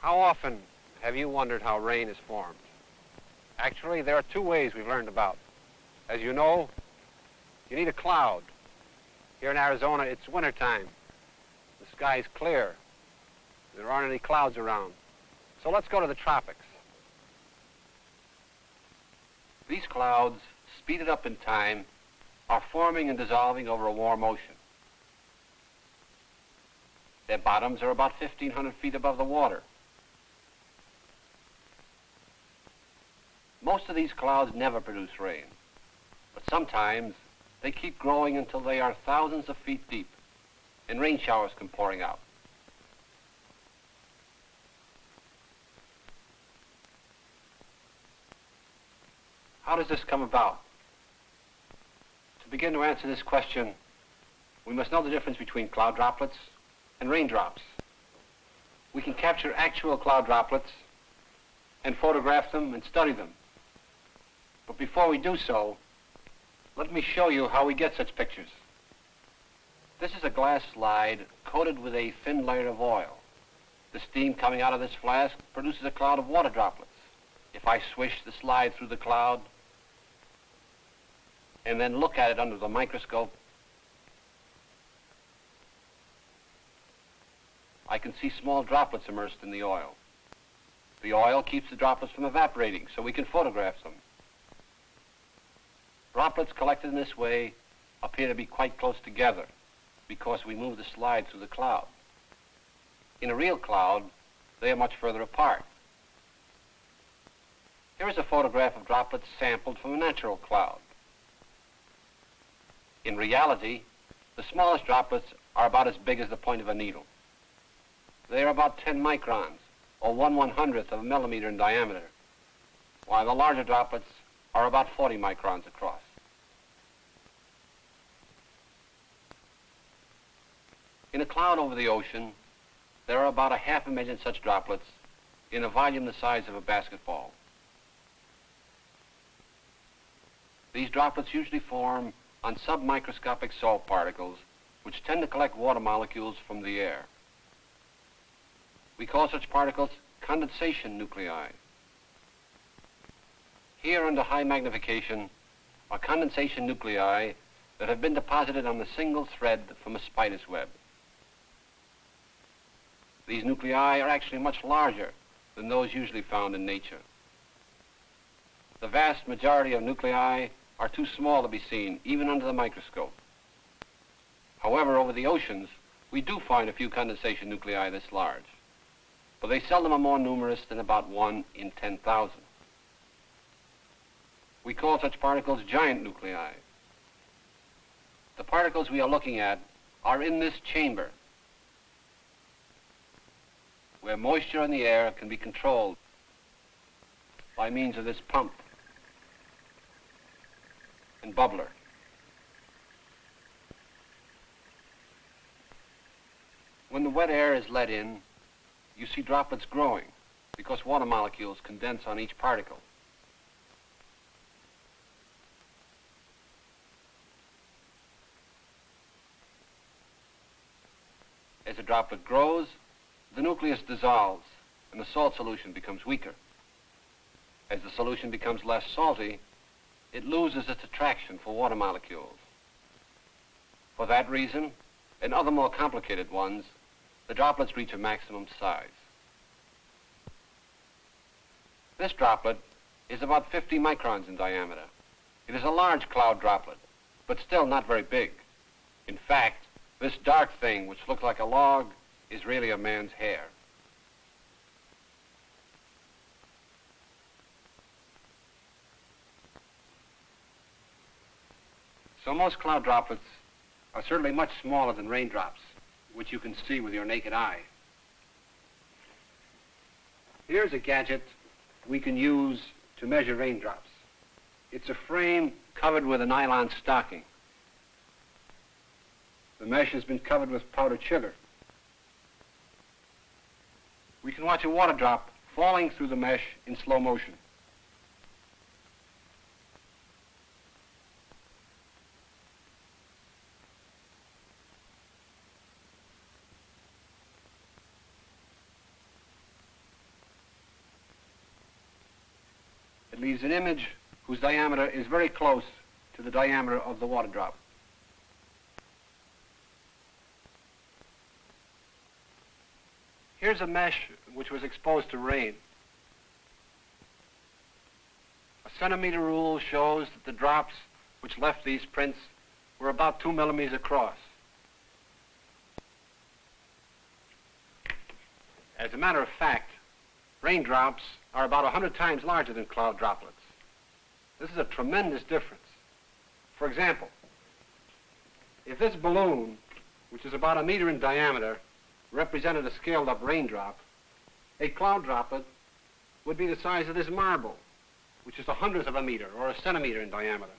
How often have you wondered how rain is formed? Actually, there are two ways we've learned about. As you know, you need a cloud. Here in Arizona, it's wintertime. The sky is clear. There aren't any clouds around. So let's go to the tropics. These clouds, speeded up in time, are forming and dissolving over a warm ocean. Their bottoms are about 1,500 feet above the water. Most of these clouds never produce rain, but sometimes they keep growing until they are thousands of feet deep, and rain showers come pouring out. How does this come about? To begin to answer this question, we must know the difference between cloud droplets and raindrops. We can capture actual cloud droplets and photograph them and study them. But before we do so, let me show you how we get such pictures. This is a glass slide coated with a thin layer of oil. The steam coming out of this flask produces a cloud of water droplets. If I swish the slide through the cloud and then look at it under the microscope, I can see small droplets immersed in the oil. The oil keeps the droplets from evaporating, so we can photograph them. Droplets collected in this way appear to be quite close together because we move the slide through the cloud. In a real cloud, they are much further apart. Here is a photograph of droplets sampled from a natural cloud. In reality, the smallest droplets are about as big as the point of a needle. They are about 10 microns, or 1/100th of a millimeter in diameter, while the larger droplets are about 40 microns across. In a cloud over the ocean, there are about 500,000 such droplets in a volume the size of a basketball. These droplets usually form on submicroscopic salt particles, which tend to collect water molecules from the air. We call such particles condensation nuclei. Here under high magnification are condensation nuclei that have been deposited on a single thread from a spider's web. These nuclei are actually much larger than those usually found in nature. The vast majority of nuclei are too small to be seen, even under the microscope. However, over the oceans, we do find a few condensation nuclei this large, but they seldom are more numerous than about 1 in 10,000. We call such particles giant nuclei. The particles we are looking at are in this chamber, where moisture in the air can be controlled by means of this pump and bubbler. When the wet air is let in, you see droplets growing because water molecules condense on each particle. As a droplet grows, the nucleus dissolves and the salt solution becomes weaker. As the solution becomes less salty, it loses its attraction for water molecules. For that reason, and other more complicated ones, the droplets reach a maximum size. This droplet is about 50 microns in diameter. It is a large cloud droplet, but still not very big. In fact, this dark thing, which looks like a log, is really a man's hair. So most cloud droplets are certainly much smaller than raindrops, which you can see with your naked eye. Here's a gadget we can use to measure raindrops. It's a frame covered with a nylon stocking. The mesh has been covered with powdered sugar. We can watch a water drop falling through the mesh in slow motion. it leaves an image whose diameter is very close to the diameter of the water drop. Here's a mesh which was exposed to rain. A centimeter rule shows that the drops which left these prints were about 2 millimeters across. As a matter of fact, raindrops are about 100 times larger than cloud droplets. This is a tremendous difference. For example, if this balloon, which is about 1 meter in diameter, represented a scaled-up raindrop, a cloud droplet would be the size of this marble, which is 1/100th of a meter or 1 centimeter in diameter.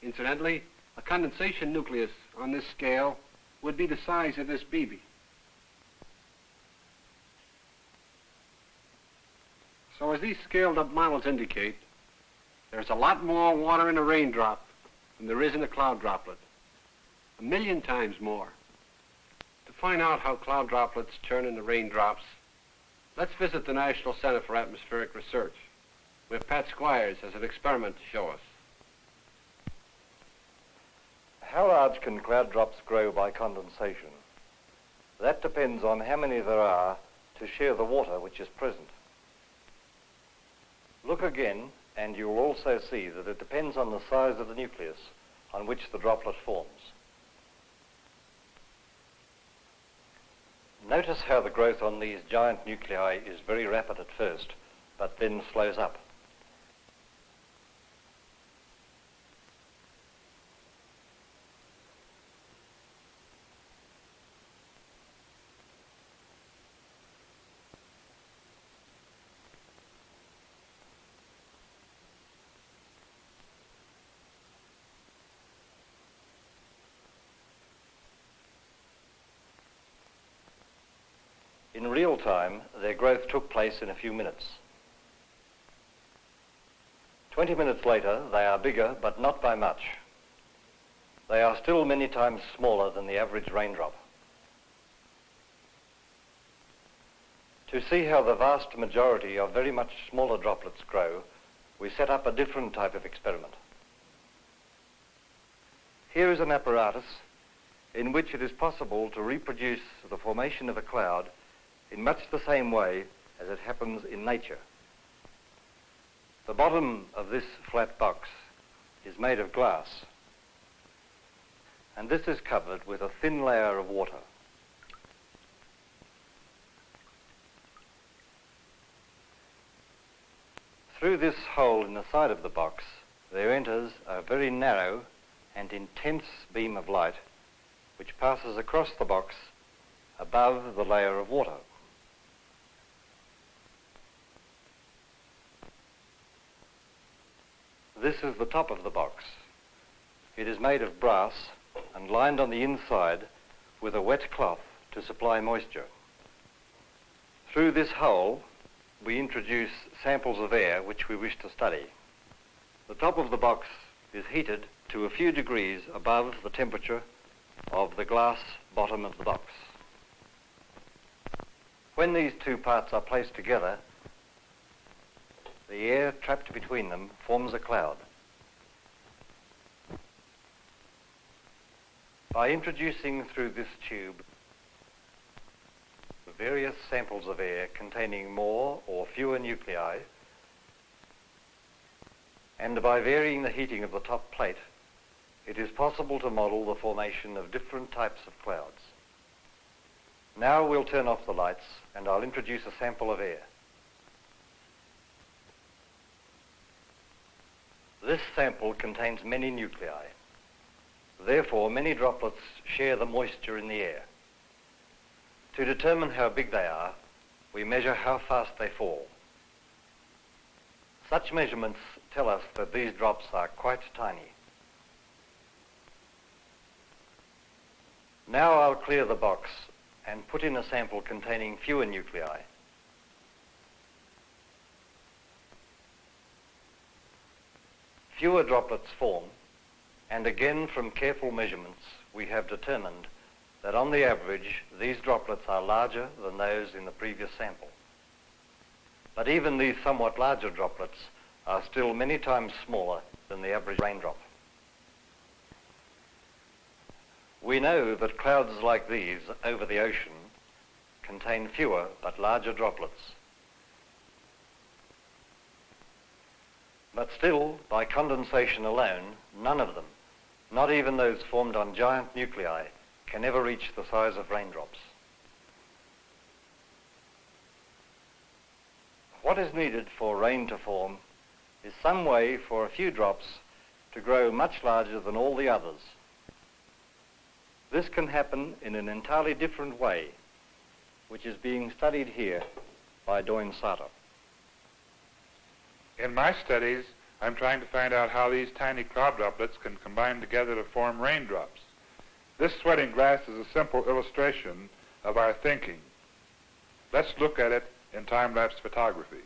Incidentally, a condensation nucleus on this scale would be the size of this BB. So as these scaled-up models indicate, there's a lot more water in a raindrop than there is in a cloud droplet. 1 million times more. To find out how cloud droplets turn into raindrops, let's visit the National Center for Atmospheric Research, where Pat Squires has an experiment to show us. How large can cloud drops grow by condensation? That depends on how many there are to share the water which is present. Look again, and you will also see that it depends on the size of the nucleus on which the droplet forms. Notice how the growth on these giant nuclei is very rapid at first, but then slows up. In real time, their growth took place in a few minutes. 20 minutes later, they are bigger, but not by much. They are still many times smaller than the average raindrop. To see how the vast majority of very much smaller droplets grow, we set up a different type of experiment. Here is an apparatus in which it is possible to reproduce the formation of a cloud in much the same way as it happens in nature. The bottom of this flat box is made of glass, and this is covered with a thin layer of water. Through this hole in the side of the box, there enters a very narrow and intense beam of light which passes across the box above the layer of water. This is the top of the box. It is made of brass and lined on the inside with a wet cloth to supply moisture. Through this hole, we introduce samples of air which we wish to study. The top of the box is heated to a few degrees above the temperature of the glass bottom of the box. When these two parts are placed together, the air trapped between them forms a cloud. By introducing through this tube various samples of air containing more or fewer nuclei, and by varying the heating of the top plate, it is possible to model the formation of different types of clouds. Now we'll turn off the lights and I'll introduce a sample of air. This sample contains many nuclei. Therefore, many droplets share the moisture in the air. To determine how big they are, we measure how fast they fall. Such measurements tell us that these drops are quite tiny. Now I'll clear the box and put in a sample containing fewer nuclei. Fewer droplets form, and again from careful measurements we have determined that on the average these droplets are larger than those in the previous sample. But even these somewhat larger droplets are still many times smaller than the average raindrop. We know that clouds like these over the ocean contain fewer but larger droplets. But still, by condensation alone, none of them, not even those formed on giant nuclei, can ever reach the size of raindrops. What is needed for rain to form is some way for a few drops to grow much larger than all the others. This can happen in an entirely different way, which is being studied here by Doyne Sarter. In my studies, I'm trying to find out how these tiny cloud droplets can combine together to form raindrops. This sweating glass is a simple illustration of our thinking. Let's look at it in time-lapse photography.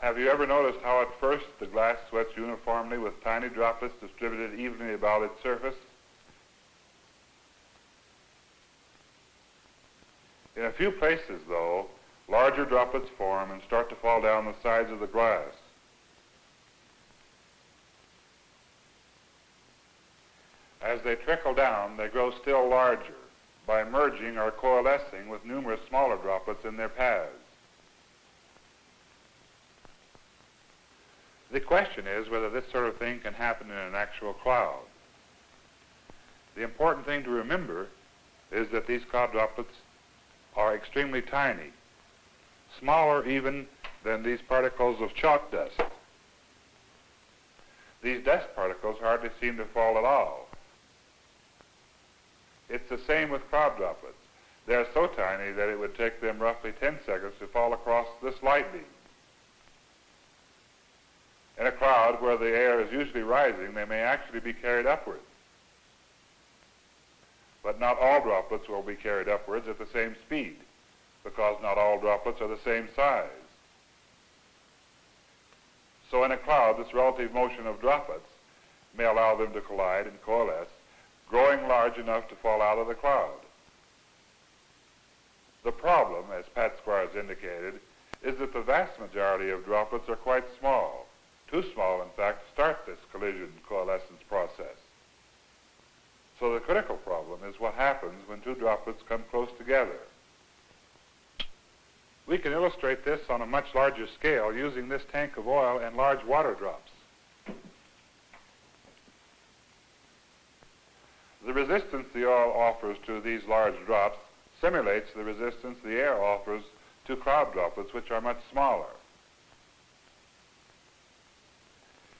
Have you ever noticed how at first the glass sweats uniformly with tiny droplets distributed evenly about its surface? In a few places, though, larger droplets form and start to fall down the sides of the glass. As they trickle down, they grow still larger by merging or coalescing with numerous smaller droplets in their paths. The question is whether this sort of thing can happen in an actual cloud. The important thing to remember is that these cloud droplets are extremely tiny, smaller even than these particles of chalk dust. These dust particles hardly seem to fall at all. It's the same with cloud droplets. They're so tiny that it would take them roughly 10 seconds to fall across this light beam. In a cloud where the air is usually rising, they may actually be carried upwards. But not all droplets will be carried upwards at the same speed, because not all droplets are the same size. So in a cloud, this relative motion of droplets may allow them to collide and coalesce, growing large enough to fall out of the cloud. The problem, as Pat Squires indicated, is that the vast majority of droplets are quite small, too small, in fact, to start this collision coalescence process. So the critical problem is what happens when two droplets come close together. We can illustrate this on a much larger scale using this tank of oil and large water drops. The resistance the oil offers to these large drops simulates the resistance the air offers to cloud droplets, which are much smaller.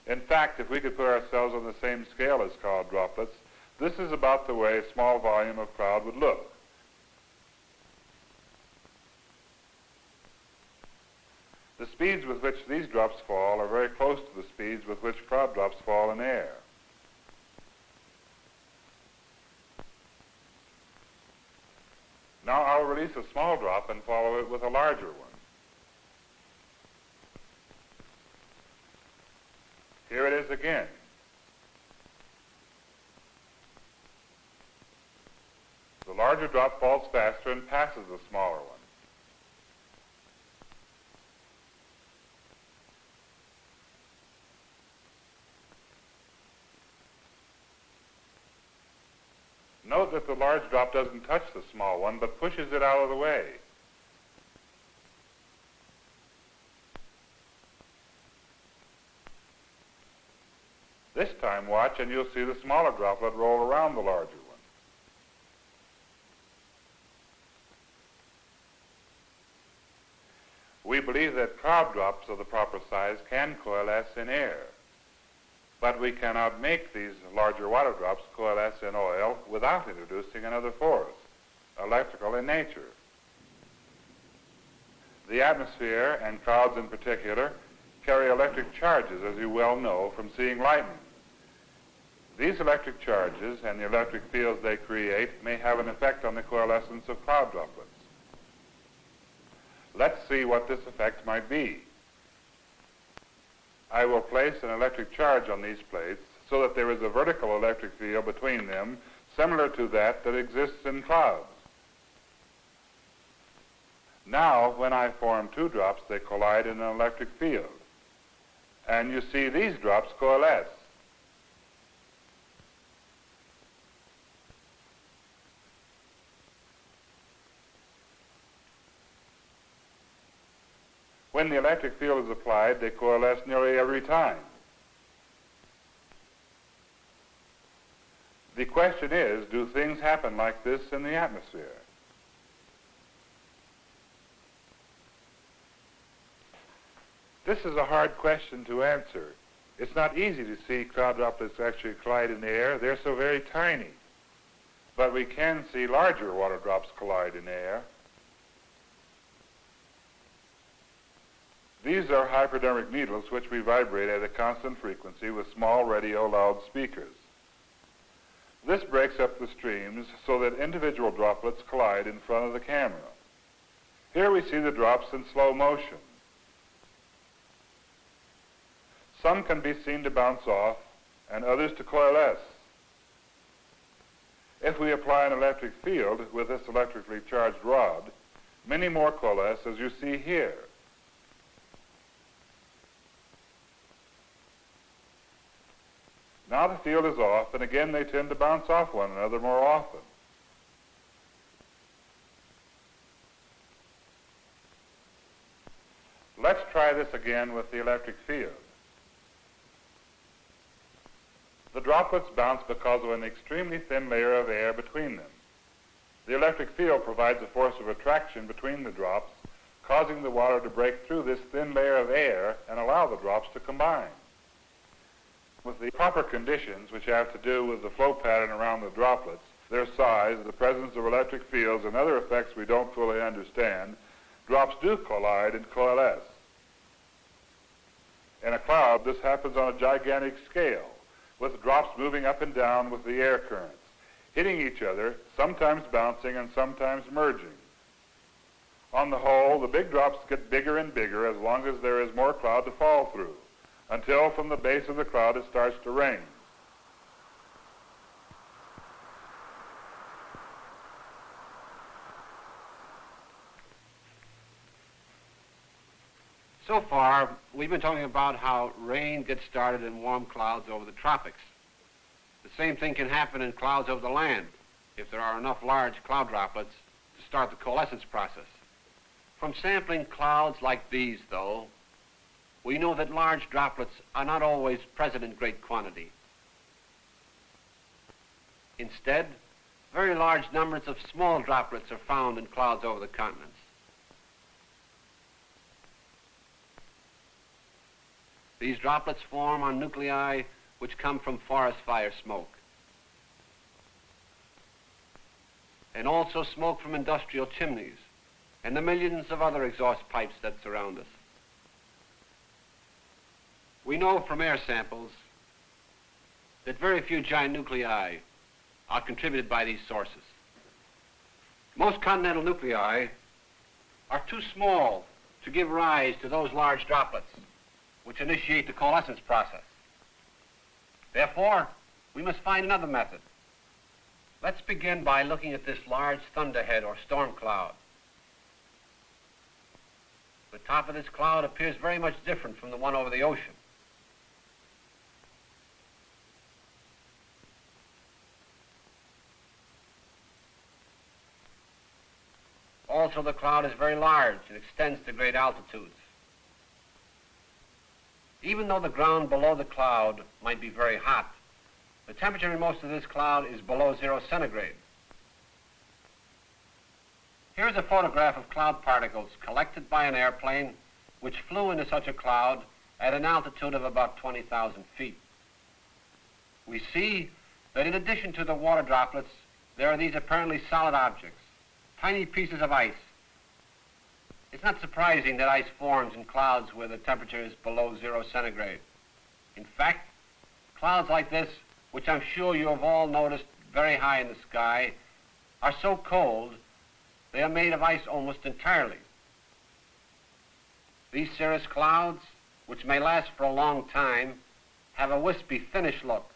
In fact, if we could put ourselves on the same scale as cloud droplets, this is about the way a small volume of cloud would look. The speeds with which these drops fall are very close to the speeds with which cloud drops fall in air. Now I'll release a small drop and follow it with a larger one. Here it is again. The larger drop falls faster and passes the smaller one. Note that the large drop doesn't touch the small one, but pushes it out of the way. This time watch and you'll see the smaller droplet roll around the larger one. We believe that cloud drops of the proper size can coalesce in air, but we cannot make these larger water drops coalesce in oil without introducing another force, electrical in nature. The atmosphere, and clouds in particular, carry electric charges, as you well know from seeing lightning. These electric charges and the electric fields they create may have an effect on the coalescence of cloud droplets. Let's see what this effect might be. I will place an electric charge on these plates so that there is a vertical electric field between them, similar to that exists in clouds. Now, when I form two drops, they collide in an electric field. And you see these drops coalesce. When the electric field is applied, they coalesce nearly every time. The question is, do things happen like this in the atmosphere? This is a hard question to answer. It's not easy to see cloud droplets actually collide in the air. They're so very tiny. But we can see larger water drops collide in air. These are hypodermic needles which we vibrate at a constant frequency with small radio loudspeakers. This breaks up the streams so that individual droplets collide in front of the camera. Here we see the drops in slow motion. Some can be seen to bounce off and others to coalesce. If we apply an electric field with this electrically charged rod, many more coalesce, as you see here. Now the field is off, and again they tend to bounce off one another more often. Let's try this again with the electric field. The droplets bounce because of an extremely thin layer of air between them. The electric field provides a force of attraction between the drops, causing the water to break through this thin layer of air and allow the drops to combine. With the proper conditions, which have to do with the flow pattern around the droplets, their size, the presence of electric fields, and other effects we don't fully understand, drops do collide and coalesce. In a cloud, this happens on a gigantic scale, with drops moving up and down with the air currents, hitting each other, sometimes bouncing and sometimes merging. On the whole, the big drops get bigger and bigger as long as there is more cloud to fall through, until from the base of the cloud it starts to rain. So far, we've been talking about how rain gets started in warm clouds over the tropics. The same thing can happen in clouds over the land if there are enough large cloud droplets to start the coalescence process. From sampling clouds like these, though, we know that large droplets are not always present in great quantity. Instead, very large numbers of small droplets are found in clouds over the continents. These droplets form on nuclei which come from forest fire smoke, and also smoke from industrial chimneys and the millions of other exhaust pipes that surround us. We know from air samples that very few giant nuclei are contributed by these sources. Most continental nuclei are too small to give rise to those large droplets which initiate the coalescence process. Therefore, we must find another method. Let's begin by looking at this large thunderhead or storm cloud. The top of this cloud appears very much different from the one over the ocean. Also, the cloud is very large and extends to great altitudes. Even though the ground below the cloud might be very hot, the temperature in most of this cloud is below 0 centigrade. Here's a photograph of cloud particles collected by an airplane which flew into such a cloud at an altitude of about 20,000 feet. We see that in addition to the water droplets, there are these apparently solid objects, tiny pieces of ice. It's not surprising that ice forms in clouds where the temperature is below 0 centigrade. In fact, clouds like this, which I'm sure you have all noticed very high in the sky, are so cold they are made of ice almost entirely. These cirrus clouds, which may last for a long time, have a wispy, thinnish look.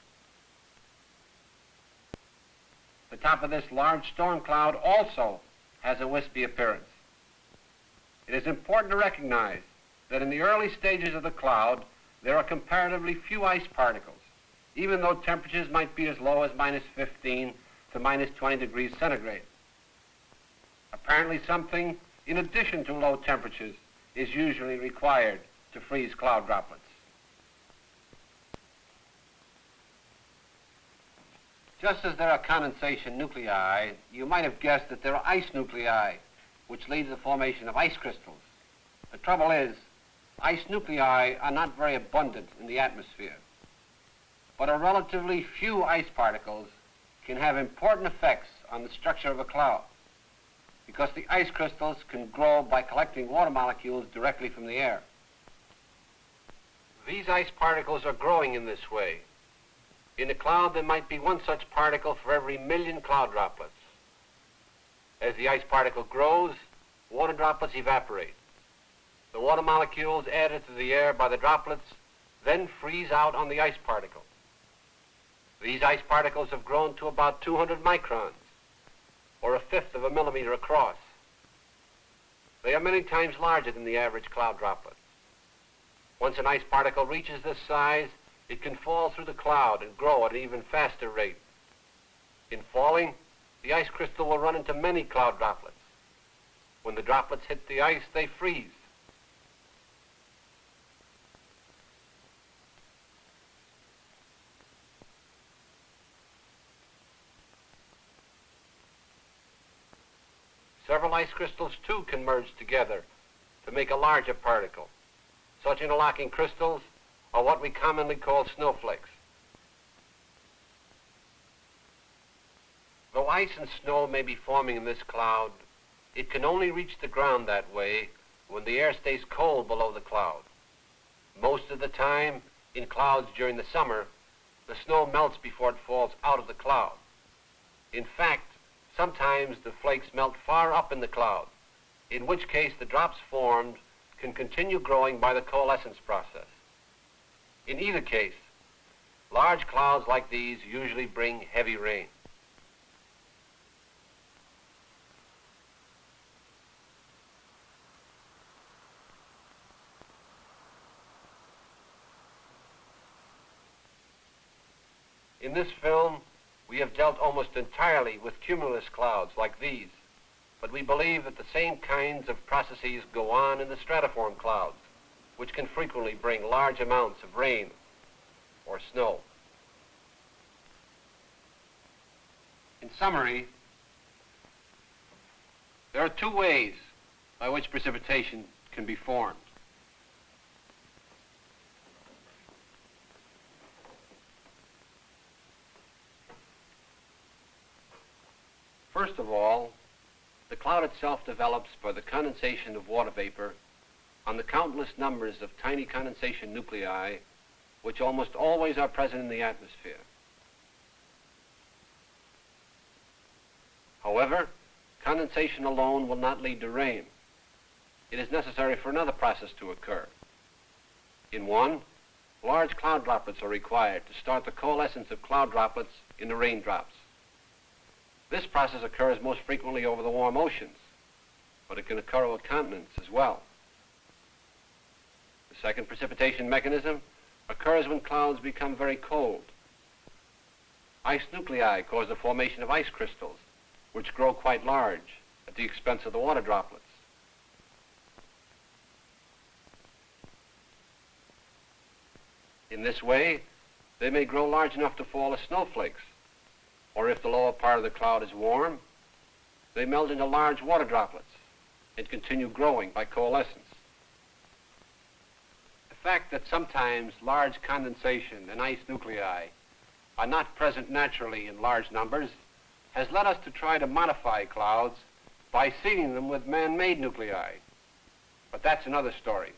The top of this large storm cloud also has a wispy appearance. it is important to recognize that in the early stages of the cloud, there are comparatively few ice particles, even though temperatures might be as low as -15 to -20 degrees centigrade. Apparently something in addition to low temperatures is usually required to freeze cloud droplets. Just as there are condensation nuclei, you might have guessed that there are ice nuclei, which lead to the formation of ice crystals. The trouble is, ice nuclei are not very abundant in the atmosphere, but a relatively few ice particles can have important effects on the structure of a cloud, because the ice crystals can grow by collecting water molecules directly from the air. These ice particles are growing in this way. In a cloud, there might be one such particle for every million cloud droplets. As the ice particle grows, water droplets evaporate. The water molecules added to the air by the droplets then freeze out on the ice particle. These ice particles have grown to about 200 microns, or 1/5 of a millimeter across. They are many times larger than the average cloud droplet. Once an ice particle reaches this size, it can fall through the cloud and grow at an even faster rate. In falling, the ice crystal will run into many cloud droplets. When the droplets hit the ice, they freeze. Several ice crystals, too, can merge together to make a larger particle. Such interlocking crystals are what we commonly call snowflakes. Though ice and snow may be forming in this cloud, it can only reach the ground that way when the air stays cold below the cloud. Most of the time, in clouds during the summer, the snow melts before it falls out of the cloud. In fact, sometimes the flakes melt far up in the cloud, in which case the drops formed can continue growing by the coalescence process. In either case, large clouds like these usually bring heavy rain. In this film, we have dealt almost entirely with cumulus clouds like these, but we believe that the same kinds of processes go on in the stratiform clouds, which can frequently bring large amounts of rain or snow. In summary, there are two ways by which precipitation can be formed. First of all, the cloud itself develops by the condensation of water vapor on the countless numbers of tiny condensation nuclei which almost always are present in the atmosphere. However, condensation alone will not lead to rain. It is necessary for another process to occur. In one, large cloud droplets are required to start the coalescence of cloud droplets into raindrops. This process occurs most frequently over the warm oceans, but it can occur over continents as well. The second precipitation mechanism occurs when clouds become very cold. Ice nuclei cause the formation of ice crystals, which grow quite large at the expense of the water droplets. In this way, they may grow large enough to fall as snowflakes, or if the lower part of the cloud is warm, they melt into large water droplets and continue growing by coalescence. The fact that sometimes large condensation and ice nuclei are not present naturally in large numbers has led us to try to modify clouds by seeding them with man-made nuclei. But that's another story.